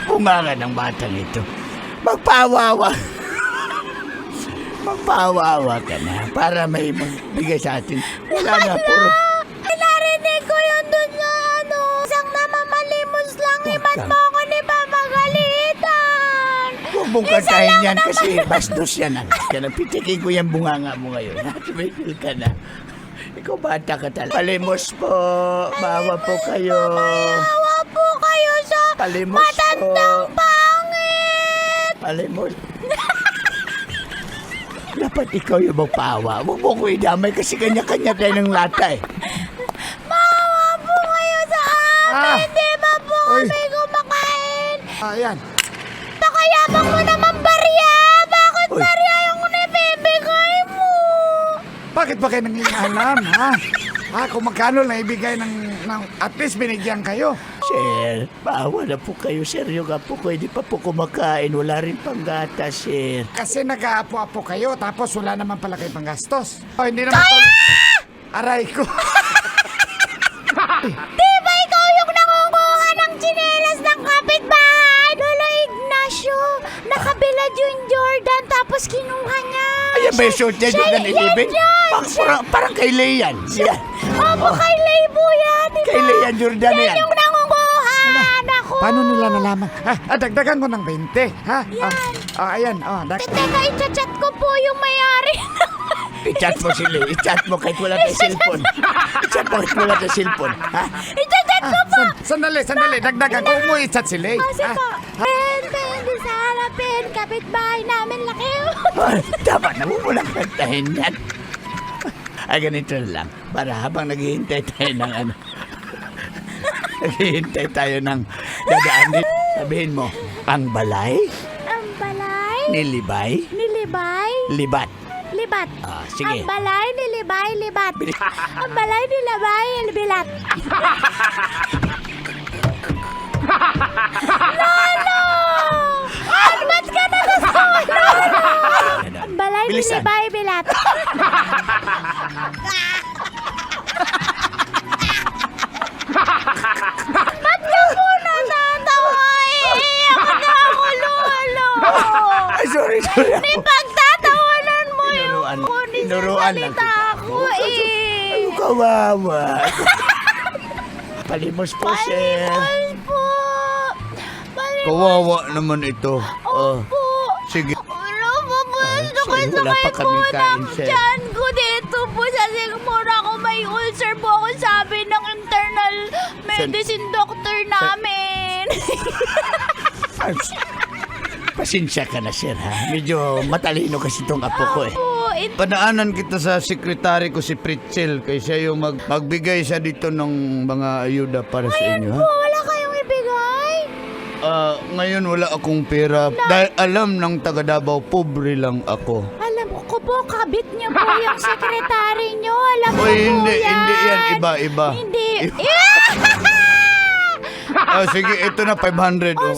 Bunganga ng batang ito. Magpawawa. Magpawawa ka na para may magbigay sa atin. Wala na, puro. Narinig ko yun dun sa isang namamalimos lang. Iba't mo ako ni papagalitan. Huwag mong kantahin yan kasi bastos yan. Kaya pitikin ko yung bunganga mo ngayon. Tumigil ka na. Ikaw bata ka talaga. Palimos po. Maawa po kayo. Maawa po kayo sa Palimos matandang po. pangit. Palimos. Dapat ikaw yung magpaawa. Huwag mo ko idamay kasi kanya-kanya tayo ng lata eh. Maawa po kayo sa amin. Di ba po kami kumakain? Ayan. Pakayabang mo naman, Barya. Bakit Uy. Barya yung nabibigay mo? Bakit ba kayo nangingialam, ha? Kung magkano lang ibigay ng at least binigyan kayo. Sir, paawa na po kayo, sir. Yung apo ko, hindi pa po kumakain. Wala rin pang gatas, sir. Kasi nag-aapo-apo kayo, tapos wala naman pala kayo panggastos. O, hindi naman Aray ko. Di ba ikaw yung nangunguha ng tsinelas ng kapitbahay? Lolo Ignacio, nakabilad yung Jordan tapos kinuha niya. Ayan ba yung suit niya, Jordan 11? Parang kay Leyan. Yan. Opo, kay Leibo yan, di ba? Kay Leyan Jordan Yan yan. yung nangunguha. Naku. Paano nila nalaman? Dagdagan ko ng 20, ha? Yan. Ayan, Teka, i-chat ko po yung mayari. I-chat mo sila. I-chat mo kahit wala tayong cellphone. I-chat mo kahit wala tayong cellphone. Ha? I-chat ko po. Sandali. Dagdagan ko mo i-chat sila. Kasi po, pen, sa harapin, kapitbahay namin laki. Dapat na mo lang kantahin yan. Ay, ganito lang. Para habang naghihintay tayo ng naghihintay tayo ng dadaan dito. Sabihin mo, ang balay, Ang balay, nilibay, nilibay, libat. libat. Sige. Ang balay, nilibay, libat. Ang balay, nilibay, libilat. Lolo! Ba't ka nagsasawa, Lolo? Ang balay, Bilisan. nilibay, bilat. Ba't ka po natatawa? Iiyak na ako, Lolo. Ay, sorry. Di pagtatawanan mo yung Tinuruan. kunin sa Tinuruan lang salita kita. ko eh. Ay, kawawa. Palimos po, sir. Palimos po. Palimos Kawawa naman ito. po. Sige. Ano po po? sorry, wala pa Sakit po kaming kain, ng sir. tiyan ko dito po sa Sigmura ko. May ulcer po ako, sabi ng internal medicine doctor namin. Ay, pasensya ka na, sir, ha? Medyo matalino kasi itong apo ko, eh. Padaanan kita sa sekretary ko si Pritzel kay siya yung magbigay siya dito ng mga ayuda para sa inyo, ha? Wala kayong ibigay? Ngayon wala akong pera dahil alam ng taga Davao, pobre lang ako. Alam ko po, kabit niyo po yung sekretary niyo. Alam ko Oy, po hindi yan. yan, iba. Hindi. Sige, ito na 500. Oh.